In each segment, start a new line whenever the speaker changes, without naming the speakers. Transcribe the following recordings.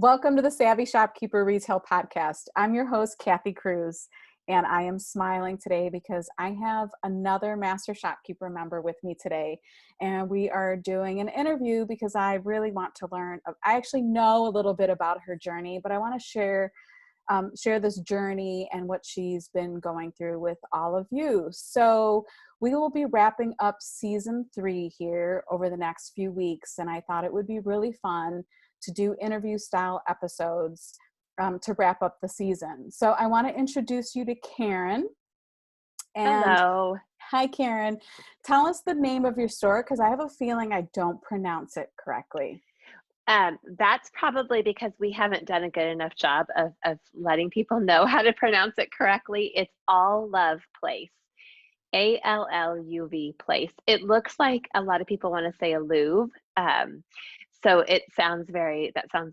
Welcome to the Savvy Shopkeeper Retail Podcast. I'm your host, Kathy Cruz, and I am smiling today because I have another Master Shopkeeper member with me today, and we are doing an interview because I really want to learn. I actually know a little bit about her journey, but I want to share this journey and what she's been going through with all of you. So we will be wrapping up season 3 here over the next few weeks, and I thought it would be really fun to do interview style episodes to wrap up the season. So I want to introduce you to Karen. And
Hello.
hi, Karen. Tell us the name of your store because I have a feeling I don't pronounce it correctly.
That's probably because we haven't done a good enough job of letting people know how to pronounce it correctly. It's Alluv Place, Alluv Place. It looks like a lot of people want to say Alluv. So that sounds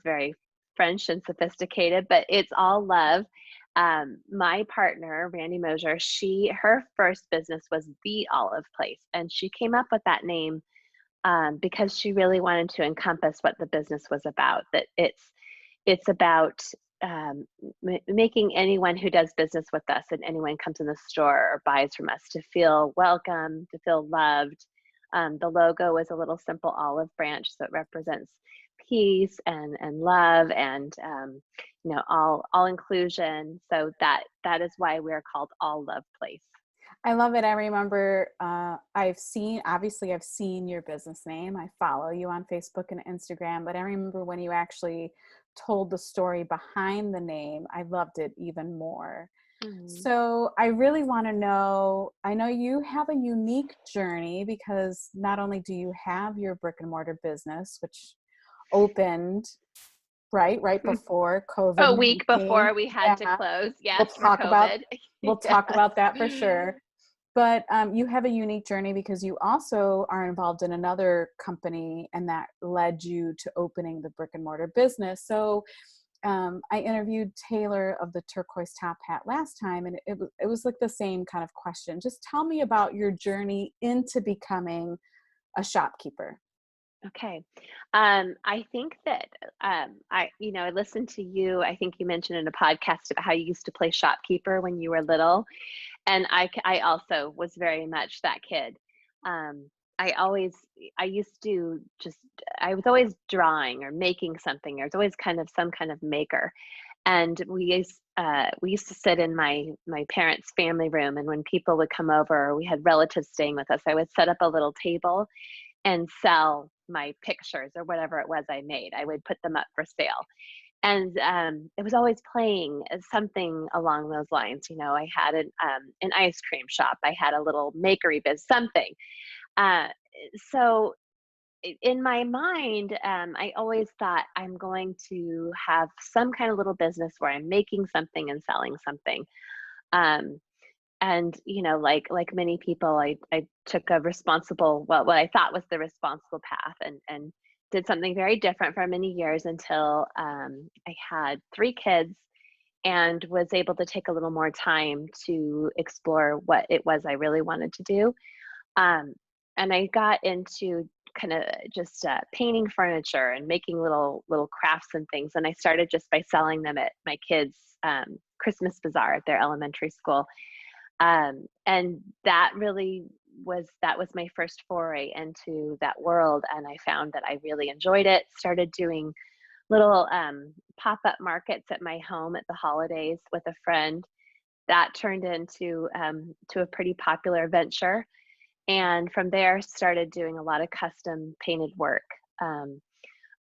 very French and sophisticated, but it's all love. My partner, Randy Mosier, her first business was the Alluv Place, and she came up with that name because she really wanted to encompass what the business was about. That it's about making anyone who does business with us and anyone comes in the store or buys from us to feel welcome, to feel loved. The logo is a little simple olive branch, so it represents peace and love and all inclusion. So that is why we're called Alluv Place.
I love it. I remember I've seen your business name. I follow you on Facebook and Instagram, but I remember when you actually told the story behind the name, I loved it even more.
Mm-hmm.
So I really want to know, I know you have a unique journey because not only do you have your brick and mortar business, which opened right before COVID-19.
A week before we had to close. Yes,
we'll talk
COVID.
about that for sure. But you have a unique journey because you also are involved in another company, and that led you to opening the brick and mortar business. So I interviewed Taylor of the Turquoise Top Hat last time, and it was like the same kind of question. Just tell me about your journey into becoming a shopkeeper.
Okay. I think that I listened to you. I think you mentioned in a podcast about how you used to play shopkeeper when you were little. And I also was very much that kid. I was always drawing or making something. I was always kind of some kind of maker. And we used to sit in my parents' family room. And when people would come over, or we had relatives staying with us, I would set up a little table and sell my pictures or whatever it was I made. I would put them up for sale. And it was always playing something along those lines. I had an ice cream shop. I had a little makery biz, something. So in my mind, I always thought I'm going to have some kind of little business where I'm making something and selling something. And like many people, I took a what I thought was the responsible path, and did something very different for many years until I had 3 kids and was able to take a little more time to explore what it was I really wanted to do. And I got into kind of just painting furniture and making little crafts and things. And I started just by selling them at my kids' Christmas bazaar at their elementary school. And that was my first foray into that world. And I found that I really enjoyed it. Started doing little pop-up markets at my home at the holidays with a friend. That turned into to a pretty popular venture. And from there started doing a lot of custom painted work,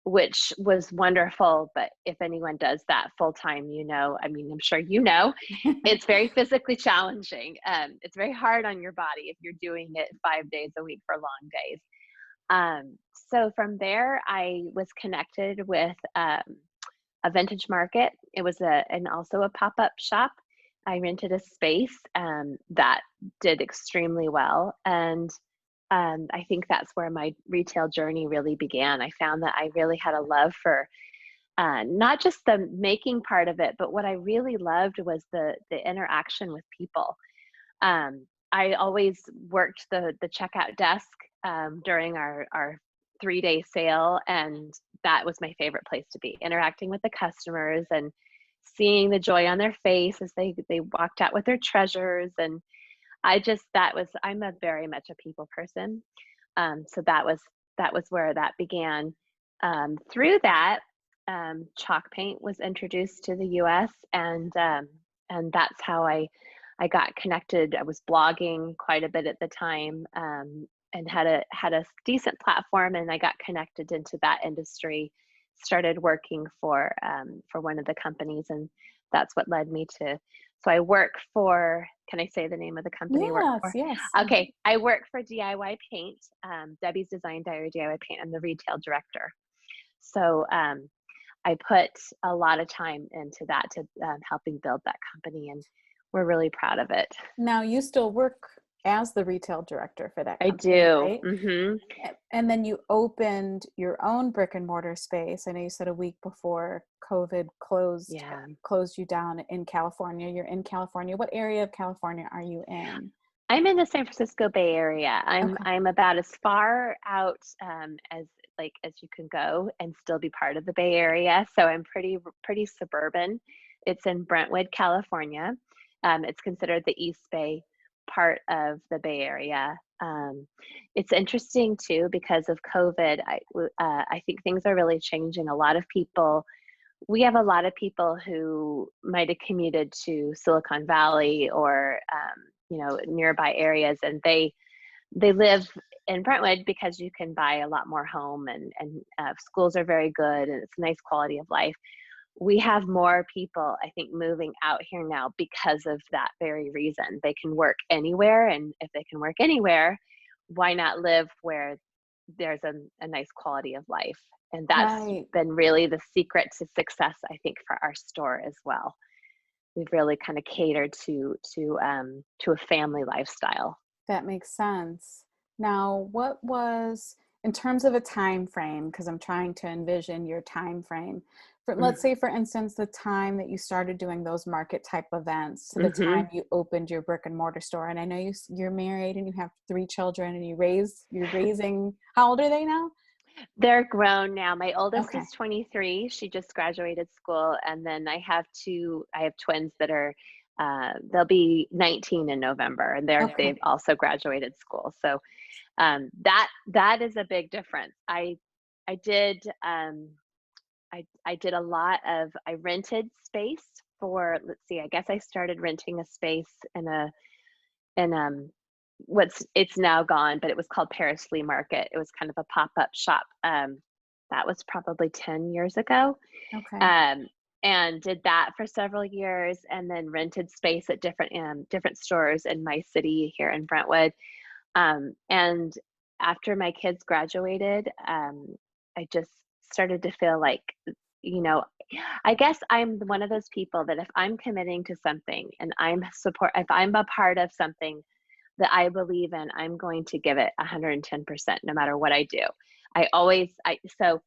which was wonderful. But if anyone does that full time, I'm sure it's very physically challenging. It's very hard on your body if you're doing it 5 days a week for long days. So from there, I was connected with a vintage market. It was also a pop-up shop. I rented a space that did extremely well. And I think that's where my retail journey really began. I found that I really had a love for not just the making part of it, but what I really loved was the interaction with people. I always worked the checkout desk during our 3-day sale, and that was my favorite place to be, interacting with the customers and seeing the joy on their face as they walked out with their treasures. And I'm a very much a people person. So that was where that began. Through that, chalk paint was introduced to the U.S. And that's how I got connected. I was blogging quite a bit at the time, and had a decent platform, and I got connected into that industry. Started working for one of the companies, and that's what led me to. So I work for. Can I say the name of the company I work
Yes,
for?
yes.
Okay, I work for DIY Paint, Debbie's Design Diary DIY Paint. I'm the retail director. So I put a lot of time into that, to helping build that company, and we're really proud of it.
Now you still work as the retail director for that
I
company,
do.
right?
Hmm.
And then you opened your own brick and mortar space. I know you said a week before COVID
Yeah.
closed you down in California. You're in California. What area of California are you in?
I'm in the San Francisco Bay Area. I'm
Okay.
I'm about as far out as you can go and still be part of the Bay Area. So I'm pretty suburban. It's in Brentwood, California. It's considered the East Bay part of the Bay Area. It's interesting too because of COVID. I think things are really changing. We have a lot of people who might have commuted to Silicon Valley or nearby areas, and they live in Brentwood because you can buy a lot more home, and schools are very good, and it's a nice quality of life. We have more people, I think, moving out here now because of that very reason. They can work anywhere, and if they can work anywhere, why not live where there's a nice quality of life? And that's
Right.
been really the secret to success, I think, for our store as well. We've really kind of catered to a family lifestyle.
That makes sense. Now, what was, in terms of a time frame, because I'm trying to envision your time frame. For, let's say, for instance, the time that you started doing those market type events to the
Mm-hmm.
time you opened your brick and mortar store. And I know you're married and you have 3 children and you're raising, how old are they now?
They're grown now. My oldest
Okay.
is 23. She just graduated school, and then I have twins that are they'll be 19 in November, and they've
Okay.
also graduated school. So that is a big difference. I did I did a lot of I rented space for, let's see, I guess I started renting a space in what's it's now gone, but it was called Paris Flea Market. It was kind of a pop-up shop. That was probably 10 years ago.
Okay.
Um, and did that for several years, and then rented space at different stores in my city here in Brentwood. And after my kids graduated, I just started to feel like, you know, I guess I'm one of those people that if I'm committing to something and if I'm a part of something that I believe in, I'm going to give it 110% no matter what I do. So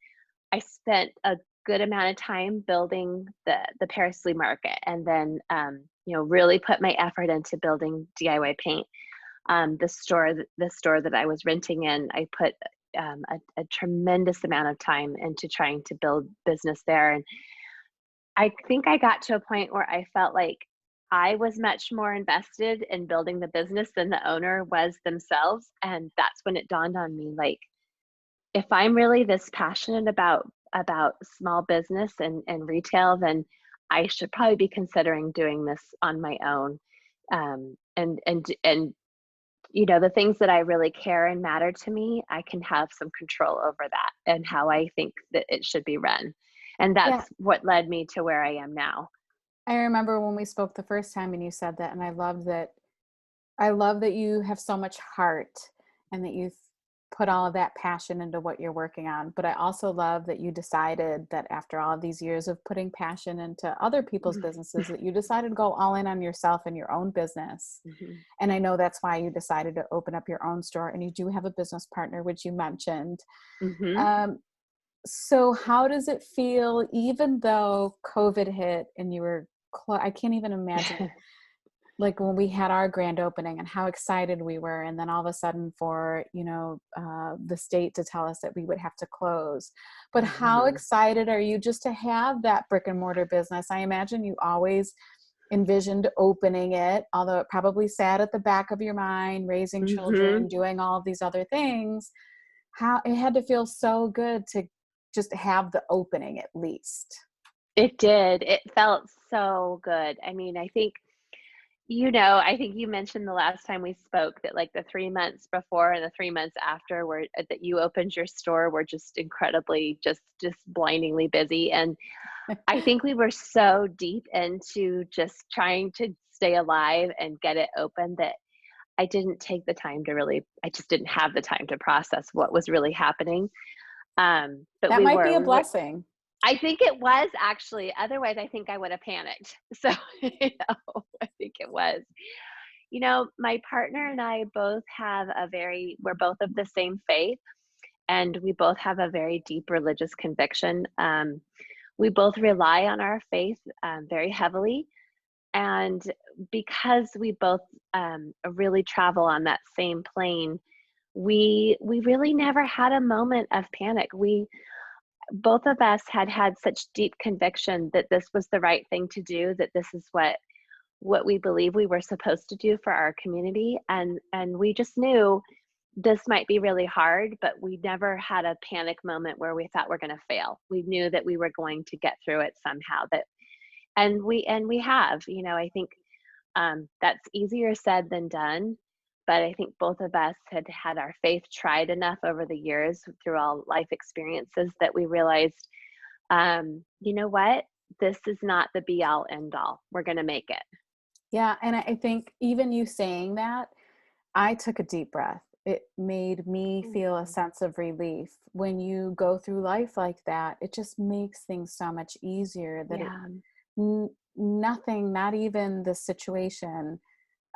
I spent a good amount of time building the Paris Flea Market, and then really put my effort into building DIY Paint. The store that I was renting in, I put a tremendous amount of time into trying to build business there. And I think I got to a point where I felt like I was much more invested in building the business than the owner was themselves. And that's when it dawned on me, like, if I'm really this passionate about small business and retail, then I should probably be considering doing this on my own. And the things that I really care and matter to me, I can have some control over that and how I think that it should be run. And
Yeah.
that's what led me to where I am now.
I remember when we spoke the first time and you said that, and I love that you have so much heart and that you put all of that passion into what you're working on. But I also love that you decided that after all of these years of putting passion into other people's businesses, that you decided to go all in on yourself and your own business.
Mhm.
And I know that's why you decided to open up your own store, and you do have a business partner, which you mentioned.
Mhm.
Um, so how does it feel, even though COVID hit and you were, I can't even imagine like when we had our grand opening and how excited we were, and then all of a sudden for, the state to tell us that we would have to close. But how
Hmm.
excited are you just to have that brick and mortar business? I imagine you always envisioned opening it, although it probably sat at the back of your mind, raising
Hmm.
children, doing all of these other things. How it had to feel so good to just have the opening at least.
It did. It felt so good. I mean, I think you mentioned the last time we spoke that like the 3 months before and the 3 months after were that you opened your store were just incredibly, just blindingly busy. And I think we were so deep into just trying to stay alive and get it open that I just didn't have the time to process what was really happening. But
That
we
might be a
were,
blessing.
I think it was actually, otherwise I think I would have panicked. So, I think it was. My partner and I both we're both of the same faith, and we both have a very deep religious conviction. We both rely on our faith very heavily. And because we both really travel on that same plane, we really never had a moment of panic. We both of us had such deep conviction that this was the right thing to do, that this is what we believe we were supposed to do for our community, and we just knew this might be really hard, but we never had a panic moment where we thought we're going to fail. We knew that we were going to get through it somehow. And we have, I think that's easier said than done. But I think both of us had had our faith tried enough over the years through all life experiences that we realized, you know what? This is not the be all end all. We're going to make it.
Yeah, and I think even you saying that, I took a deep breath. It made me feel a
Mhm.
sense of relief. When you go through life like that, it just makes things so much easier that
Yeah,
nothing, not even the situation,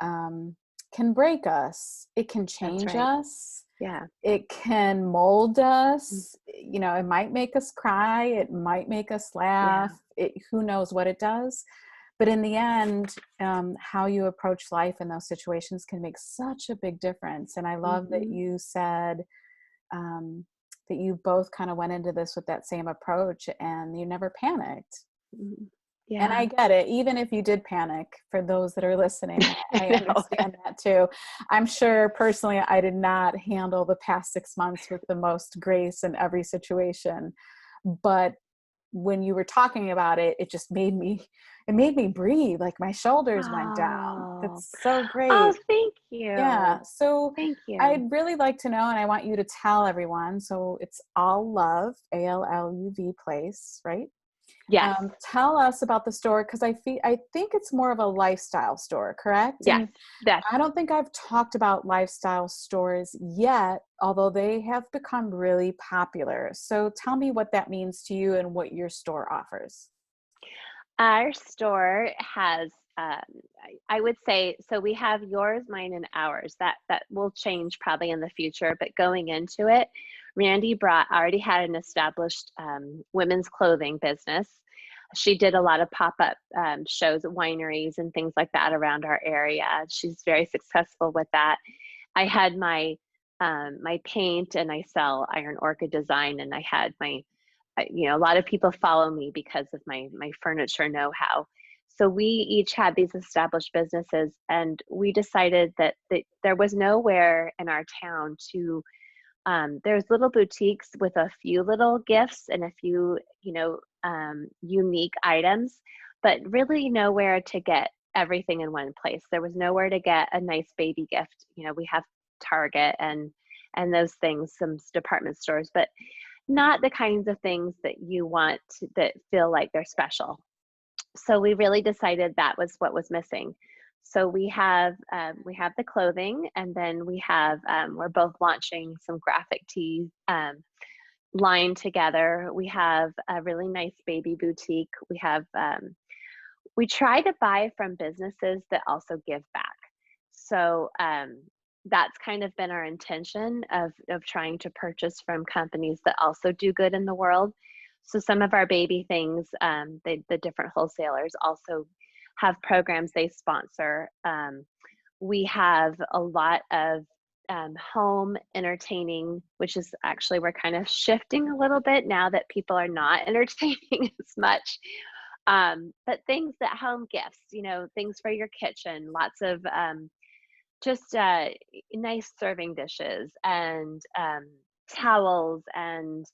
um, can break us. It can
that's
change
right.
us.
Yeah.
It can mold
Mm.
us. It might make us cry. It might make us laugh.
Yeah.
Who knows what it does? But in the end, how you approach life in those situations can make such a big difference. And I love that
Hmm.
you said um, that you both kind of went into this with that same approach and you never panicked.
Hmm.
And I
Yeah.
get it. Even if you did panic, for those that are listening,
I
I
know.
understand that too. I'm sure personally, I did not handle the past 6 months with the most grace in every situation. But when you were talking about it, it made me breathe. Like my shoulders went down.
Oh,
That's so
oh,
great.
thank
Yeah.
you.
So
Thank you.
I'd really like to know, and I want you to tell everyone. So it's Alluv, Alluv Place, right?
Yes.
Tell us about the store because I think it's more of a lifestyle store, correct?
Yes.
And
Yes.
I don't think I've talked about lifestyle stores yet, although they have become really popular. So tell me what that means to you and what your store offers.
Our store has, I would say, so we have yours, mine, and ours. That will change probably in the future. But going into it, Randy brought already had an established women's clothing business. She did a lot of pop-up shows at wineries and things like that around our area. She's very successful with that. I had my paint, and I sell iron orchid design, and I had a lot of people follow me because of my furniture know-how. So we each had these established businesses, and we decided that there was nowhere in our town to there's little boutiques with a few little gifts and a few unique items, but really nowhere to get everything in one place. There was nowhere to get a nice baby gift. We have Target and those things, some department stores, but not the kinds of things that you want that feel like they're special. So we really decided that was what was missing. So we have the clothing, and then we're both launching some graphic tees line together. We have a really nice baby boutique. We try to buy from businesses that also give back. So that's kind of been our intention of trying to purchase from companies that also do good in the world. So some of our baby things, the different wholesalers also have programs they sponsor. We have a lot of home entertaining, which is actually, we're kind of shifting a little bit now that people are not entertaining as much. But things that home gifts, things for your kitchen, lots of just nice serving dishes and towels and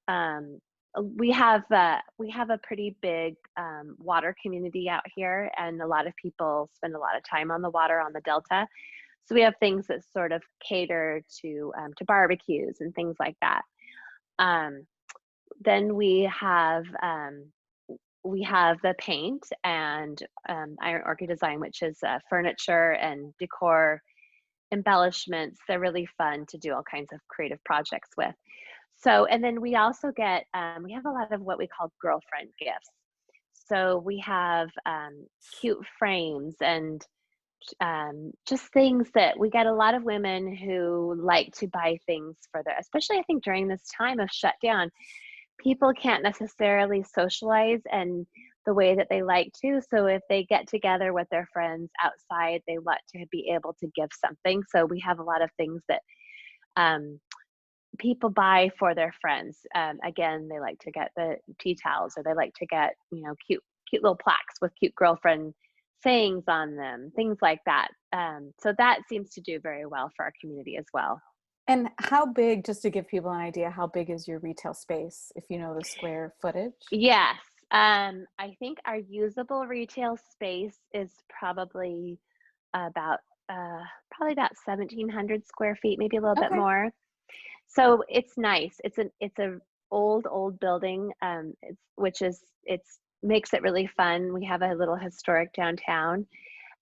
um, we have a pretty big water community out here, and a lot of people spend a lot of time on the water on the Delta. So we have things that sort of cater to barbecues and things like that. Um, then we have the paint and Iron Orchid Design, which is furniture and decor embellishments. They're really fun to do all kinds of creative projects with. So, and then we also get, we have a lot of what we call girlfriend gifts. So we have cute frames and just things that we get a lot of women who like to buy things for their, especially I think during this time of shutdown, people can't necessarily socialize and the way that they like to. So if they get together with their friends outside, they want to be able to give something. So we have a lot of things that um, people buy for their friends. Again, they like to get the tea towels, or they like to get, cute little plaques with cute girlfriend sayings on them, things like that. So that seems to do very well for our community as well.
And how big, just to give people an idea, how big is your retail space, if you know the square footage?
Yes. I think our usable retail space is about probably about 1,700 square feet, maybe a little bit
Okay.
more. So it's nice. It's a old building, it's makes it really fun. We have a little historic downtown.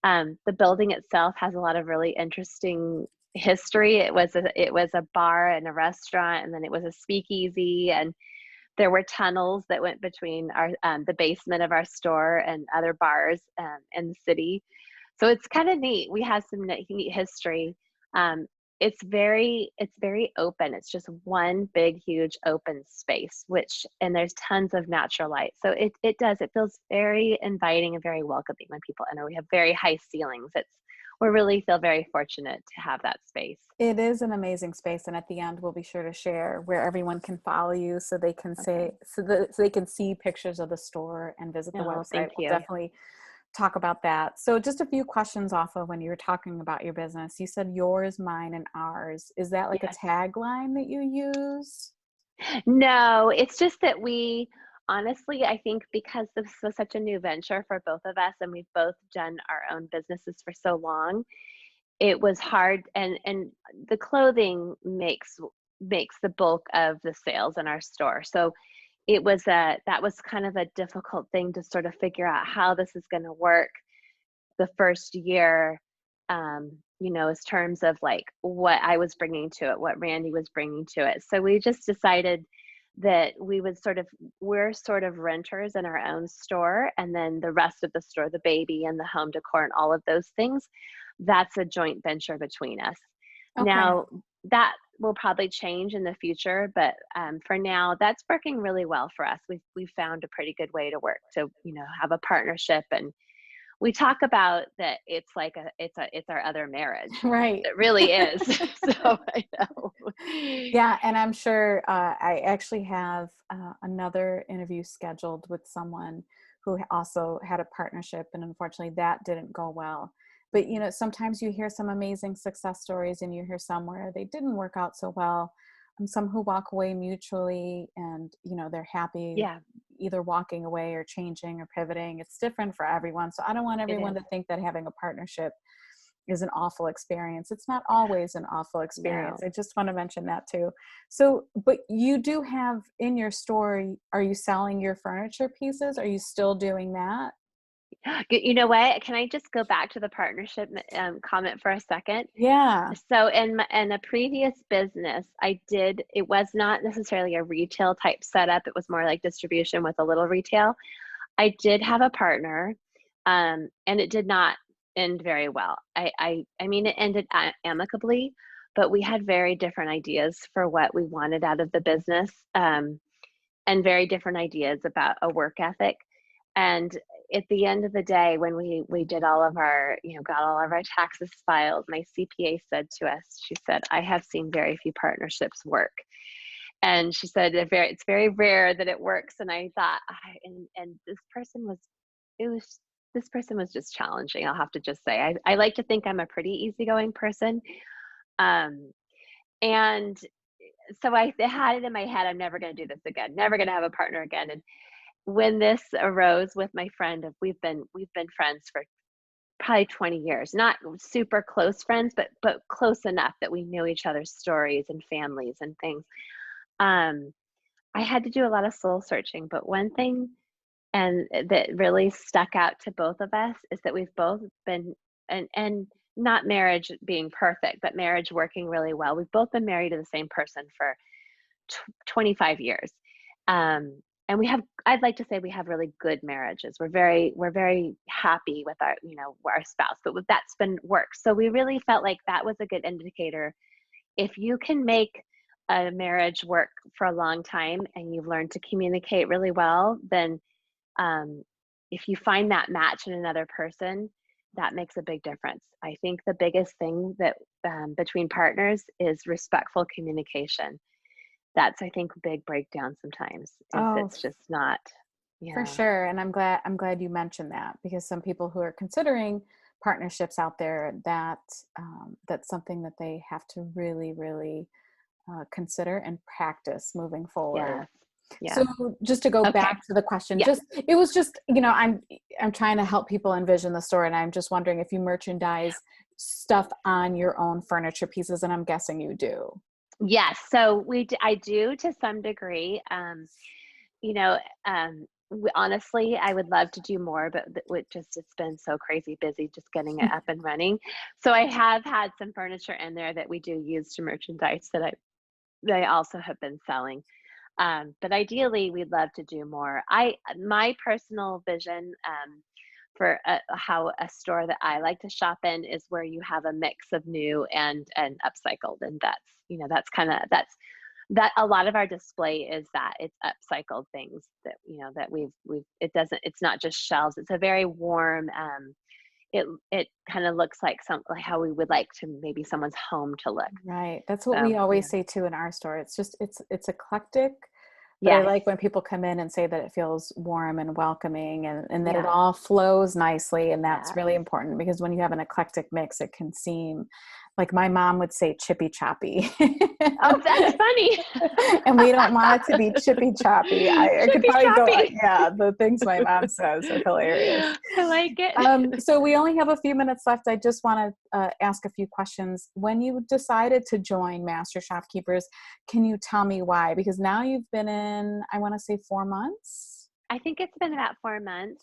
The building itself has a lot of really interesting history. It was a bar and a restaurant, and then it was a speakeasy, and there were tunnels that went between our the basement of our store and other bars in the city. So it's kind of neat. We have some neat history. Um, it's very open. It's just one big, huge open space, and there's tons of natural light. So it feels very inviting and very welcoming when people enter. We have very high ceilings. We really feel very fortunate to have that space.
It is an amazing space, and at the end, we'll be sure to share where everyone can follow you, so they can
Okay.
so they can see pictures of the store and visit the
No,
website.
thank
We'll
you.
definitely talk about that. So, just a few questions off of when you were talking about your business. You said yours, mine, and ours. Is that like a
Yes.
tagline that you use?
No, it's just that honestly, I think because this was such a new venture for both of us, and we've both done our own businesses for so long, it was hard. And the clothing makes the bulk of the sales in our store. So that was kind of a difficult thing to sort of figure out how this is going to work the first year, as terms of like what I was bringing to it, what Randy was bringing to it. So we just decided that we're sort of renters in our own store, and then the rest of the store, the baby and the home decor and all of those things, that's a joint venture between us.
Okay.
Now, that will probably change in the future, but for now, that's working really well for us. We've found a pretty good way to work to, have a partnership, and we talk about that it's like it's our other marriage.
Right.
It really is. So I know.
Yeah, and I'm sure I actually have another interview scheduled with someone who also had a partnership, and unfortunately that didn't go well. But sometimes you hear some amazing success stories, and you hear some where they didn't work out so well. Some who walk away mutually, and they're happy
Yeah,
either walking away or changing or pivoting. It's different for everyone. So I don't want
it
everyone
is.
to think that having a partnership is an awful experience. It's not always an awful experience.
No.
I just want to mention that too. So, but you do have in your store, are you selling your furniture pieces? Are you still doing that?
You know what? Can I just go back to the partnership comment for a second?
Yeah.
So in a previous business, it was not necessarily a retail type setup. It was more like distribution with a little retail. I did have a partner, and it did not end very well. I mean, it ended amicably, but we had very different ideas for what we wanted out of the business, and very different ideas about a work ethic. And at the end of the day, when we did all of our, got all of our taxes filed, my CPA said to us, she said, I have seen very few partnerships work. And she said, it's very rare that it works. And I thought, and this person was just challenging. I'll have to just say, I like to think I'm a pretty easygoing person. And so I had it in my head, I'm never going to do this again, never going to have a partner again. And when this arose with my friend, we've been friends for probably 20 years, not super close friends, but close enough that we knew each other's stories and families and things. I had to do a lot of soul searching, but one thing and that really stuck out to both of us is that we've both been, and not marriage being perfect, but marriage working really well. We've both been married to the same person for 25 years. And I'd like to say we have really good marriages. We're very happy with our spouse, but that's been work. So we really felt like that was a good indicator. If you can make a marriage work for a long time and you've learned to communicate really well, then if you find that match in another person, that makes a big difference. I think the biggest thing that between partners is respectful communication. That's, I think, a big breakdown sometimes. It's just not. Yeah.
For sure. And I'm glad you mentioned that, because some people who are considering partnerships out there, that's something that they have to really, really consider and practice moving forward.
Yeah.
So just to go back to the question, it was just, I'm trying to help people envision the store, and I'm just wondering if you merchandise stuff on your own furniture pieces, and I'm guessing you do.
Yes. So I do to some degree. Honestly, I would love to do more, but it's been so crazy busy just getting it up and running. So I have had some furniture in there that we do use to merchandise that I also have been selling. But ideally, we'd love to do more. My personal vision for how a store that I like to shop in is where you have a mix of new and upcycled, and that's a lot of our display is that it's upcycled things that it's not just shelves. It's a very warm. It kind of looks like how we would like to maybe someone's home to look.
Right. That's what we always say too in our store. It's just, it's eclectic, but I like when people come in and say that it feels warm and welcoming, and that it all flows nicely. And that's really important, because when you have an eclectic mix, it can seem like, my mom would say, chippy choppy.
Oh, that's funny.
And we don't want it to be chippy choppy. I could probably go, the things my mom says are hilarious.
I like it.
So we only have a few minutes left. I just want to ask a few questions. When you decided to join Master Shopkeepers, can you tell me why? Because now you've been in, I want to say 4 months.
I think it's been about 4 months.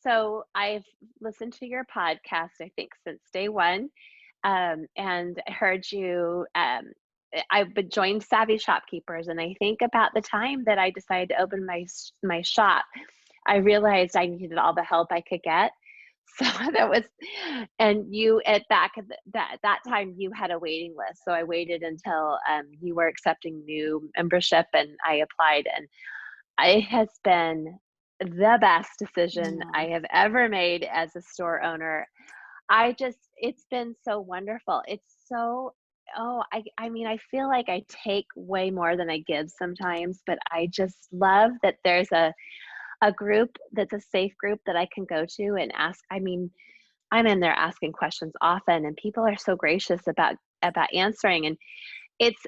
So I've listened to your podcast, I think, since day one. And heard you, I've joined Savvy Shopkeepers, and I think about the time that I decided to open my shop, I realized I needed all the help I could get. So and you at that time you had a waiting list. So I waited until you were accepting new membership, and I applied, and it has been the best decision I have ever made as a store owner. It's been so wonderful. It's so, I mean, I feel like I take way more than I give sometimes, but I just love that there's a group that's a safe group that I can go to and ask. I mean, I'm in there asking questions often, and people are so gracious about answering. And it's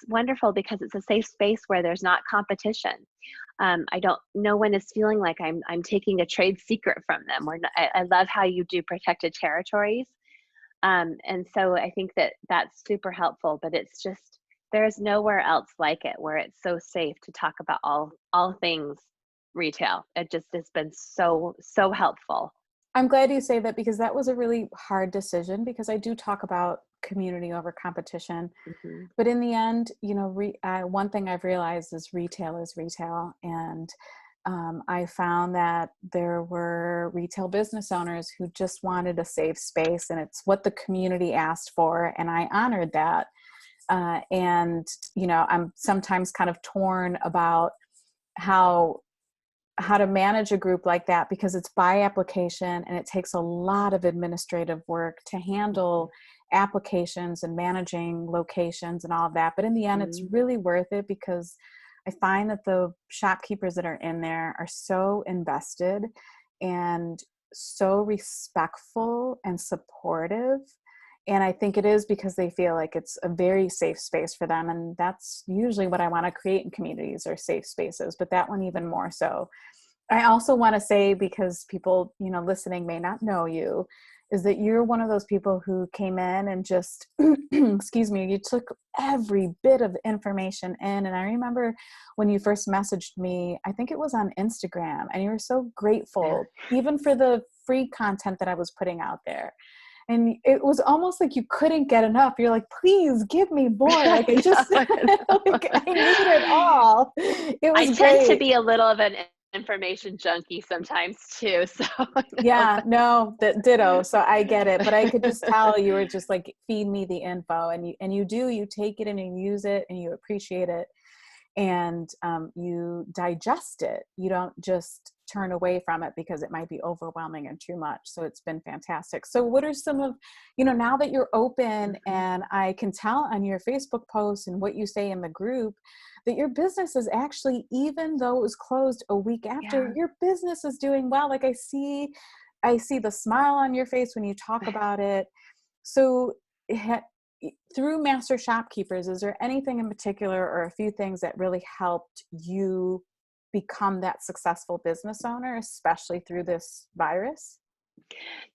wonderful because it's a safe space where there's not competition. No one is feeling like I'm taking a trade secret from them. I love how you do protected territories. And so I think that's super helpful, but it's just, there's nowhere else like it, where it's so safe to talk about all things retail. It just has been so so helpful.
I'm glad you say that, because that was a really hard decision, because I do talk about community over competition.
Mm-hmm.
But in the end, one thing I've realized is retail is retail. And I found that there were retail business owners who just wanted a safe space, and it's what the community asked for. And I honored that. And I'm sometimes kind of torn about how how to manage a group like that, because it's by application and it takes a lot of administrative work to handle applications and managing locations and all of that. But in the end, it's
Mhm.
really worth it, because I find that the shopkeepers that are in there are so invested and so respectful and supportive. And I think it is because they feel like it's a very safe space for them. And that's usually what I want to create in communities, or safe spaces, but that one even more so. I also want to say, because people, listening may not know you, is that you're one of those people who came in and just, excuse me, you took every bit of information in. And I remember when you first messaged me, I think it was on Instagram, and you were so
Yeah.
grateful, even for the free content that I was putting out there. And it was almost like you couldn't get enough. You're like, please give me more. Like, I just, like, I need it all. It
I
was
tend to
great.
be a little of an information junkie sometimes too. So no.
Yeah, no, that ditto. So I get it, but I could just tell you were just like, feed me the info, and you take it and you use it and you appreciate it, and you digest it. You don't just turn away from it because it might be overwhelming and too much. So it's been fantastic. So what are some of, now that you're open,
Mhm.
and I can tell on your Facebook posts and what you say in the group, that your business is actually, even though it was closed a week after,
Yeah.
your business is doing well. Like, I see the smile on your face when you talk about it. So through Master Shopkeepers, is there anything in particular, or a few things that really helped you become that successful business owner, especially through this virus?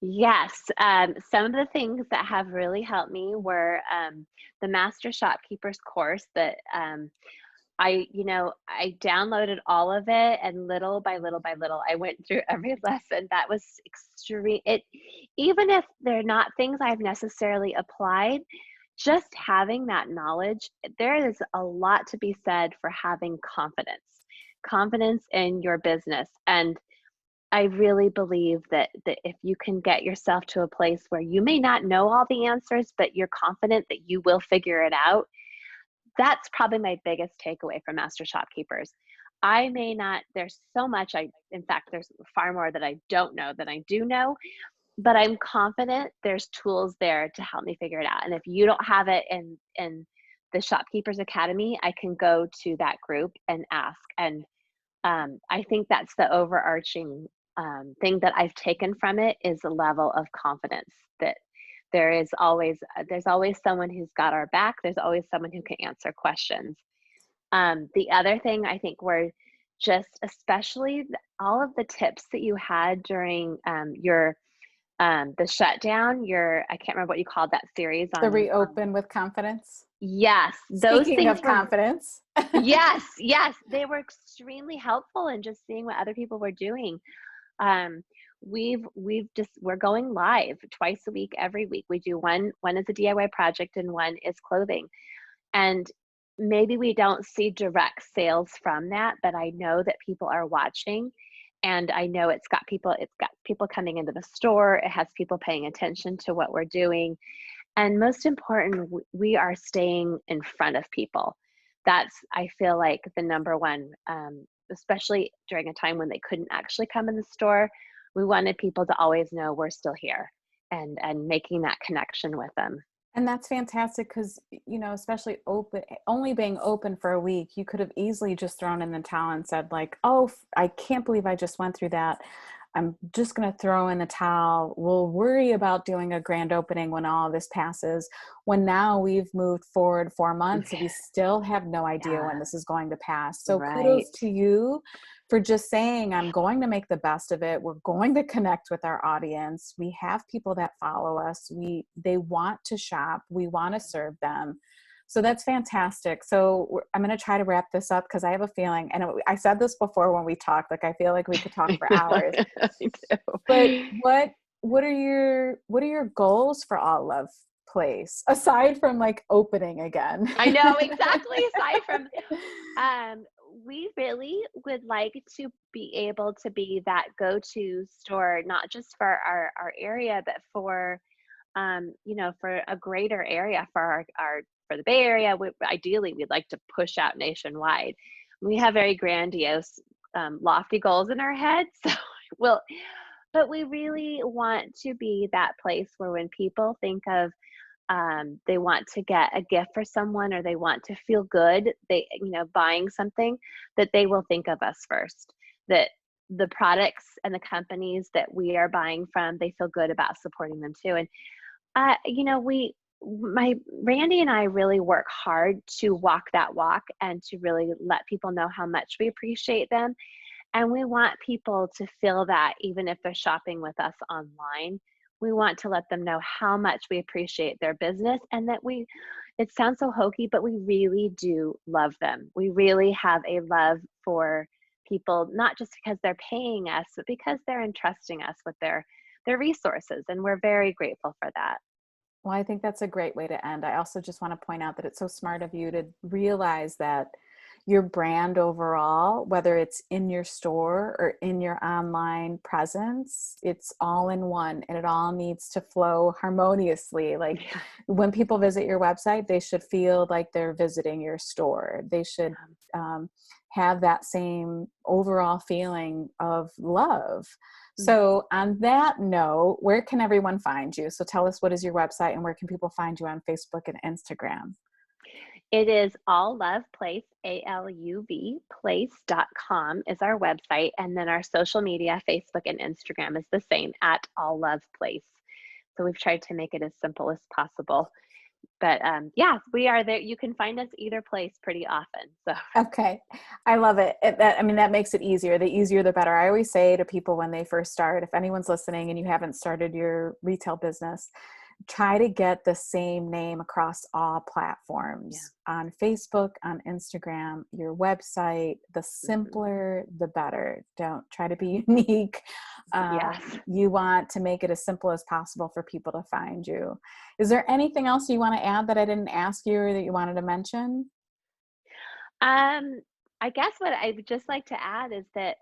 Yes, some of the things that have really helped me were the Master Shopkeepers course that I downloaded all of it, and little by little by little, I went through every lesson. That was extreme. Even if they're not things I've necessarily applied, just having that knowledge, there is a lot to be said for having confidence in your business. And I really believe that if you can get yourself to a place where you may not know all the answers, but you're confident that you will figure it out, that's probably my biggest takeaway from Master Shopkeepers. I may not, there's so much in fact, there's far more that I don't know than I do know, but I'm confident there's tools there to help me figure it out. And if you don't have it in the Shopkeepers Academy, I can go to that group and ask. And I think that's the overarching thing that I've taken from it, is a level of confidence that there's always someone who's got our back. There's always someone who can answer questions. The other thing I think were just, especially all of the tips that you had during your the shutdown. Your, I can't remember what you called that series
The
on.
reopen with confidence.
Yes, those
Speaking
things
of
were.
confidence.
Yes, they were extremely helpful in just seeing what other people were doing. Um, we've just, we're going live twice a week, every week. We do one is a DIY project and one is clothing. And maybe we don't see direct sales from that, but I know that people are watching, and I know it's got people coming into the store. It has people paying attention to what we're doing. And most important, we are staying in front of people. That's, I feel like, the number one, especially during a time when they couldn't actually come in the store. We wanted people to always know we're still here, and making that connection with them.
And that's fantastic, because, especially only being open for a week, you could have easily just thrown in the towel and said, like, oh, I can't believe I just went through that. I'm just going to throw in the towel. We'll worry about doing a grand opening when all of this passes. When now we've moved forward 4 months and we still have no idea when
Yeah,
this is going to pass. So kudos
right.
to you for just saying, I'm going to make the best of it. We're going to connect with our audience. We have people that follow us. They want to shop. We want to serve them. So that's fantastic. So I'm going to try to wrap this up, because I have a feeling, and I said this before when we talked, like, I feel like we could talk for hours.
Me
But
too.
what are your goals for Alluv Place, aside from like opening again?
I know, exactly. Aside from, um, we really would like to be able to be that go-to store, not just for our area, but for, for a greater area, for for the Bay Area. Ideally, we'd like to push out nationwide. We have very grandiose lofty goals in our head. So we'll, but we really want to be that place where when people think of they want to get a gift for someone or they want to feel good, buying something, that they will think of us first. That the products and the companies that we are buying from, they feel good about supporting them too. And my Randy and I really work hard to walk that walk and to really let people know how much we appreciate them. And we want people to feel that even if they're shopping with us online, we want to let them know how much we appreciate their business and that it sounds so hokey, but we really do love them. We really have a love for people, not just because they're paying us, but because they're entrusting us with their resources. And we're very grateful for that.
Well, I think that's a great way to end. I also just want to point out that it's so smart of you to realize that your brand overall, whether it's in your store or in your online presence, it's all in one and it all needs to flow harmoniously. Like
Yeah.
when people visit your website, they should feel like they're visiting your store. They should have that same overall feeling of love. So on that note, where can everyone find you? So tell us, what is your website and where can people find you on Facebook and Instagram?
It is Alluv Place, ALUV place.com is our website. And then our social media, Facebook and Instagram is the same at Alluv Place. So we've tried to make it as simple as possible. But yeah, we are there. You can find us either place pretty often. So
Okay. I love it. That makes it easier. The easier, the better. I always say to people when they first start, if anyone's listening and you haven't started your retail business, try to get the same name across all platforms, on Facebook, on Instagram, your website. The simpler, the better. Don't try to be unique.
yes.
You want to make it as simple as possible for people to find you. Is there anything else you want to add that I didn't ask you or that you wanted to mention?
I guess what I would just like to add is that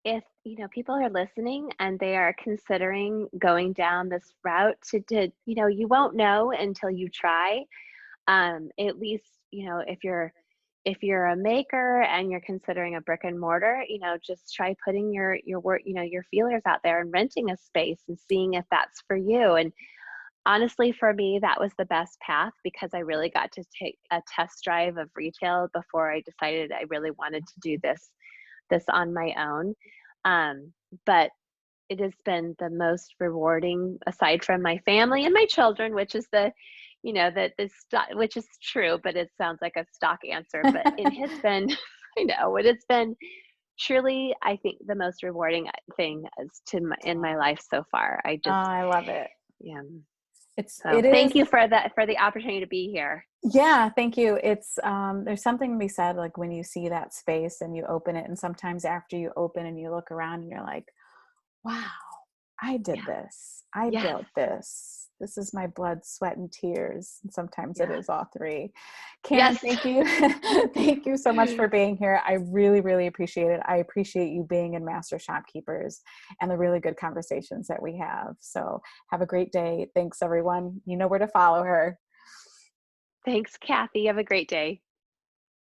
if people are listening and they are considering going down this route you won't know until you try. At least if you're a maker and you're considering a brick and mortar, just try putting your work, your feelers out there and renting a space and seeing if that's for you. And honestly, for me, that was the best path because I really got to take a test drive of retail before I decided I really wanted to do this on my own. But it has been the most rewarding, aside from my family and my children, which is which is true, but it sounds like a stock answer. But it has been, I know, it has been truly, I think, the most rewarding thing in my life so far.
I love it.
Yeah. So
It is.
thank you for the opportunity to be here.
Yeah, thank you. It's there's something to be said, like when you see that space and you open it, and sometimes after you open and you look around and you're like, wow, I did
Yeah.
this. I
Yes.
built this. This is my blood, sweat, and tears. And sometimes it
Yeah.
is all three. Karen,
Yes.
thank you. Thank you so much for being here. I really, really appreciate it. I appreciate you being in Master Shopkeepers and the really good conversations that we have. So have a great day. Thanks, everyone. You know where to follow her.
Thanks, Kathy. Have a great day.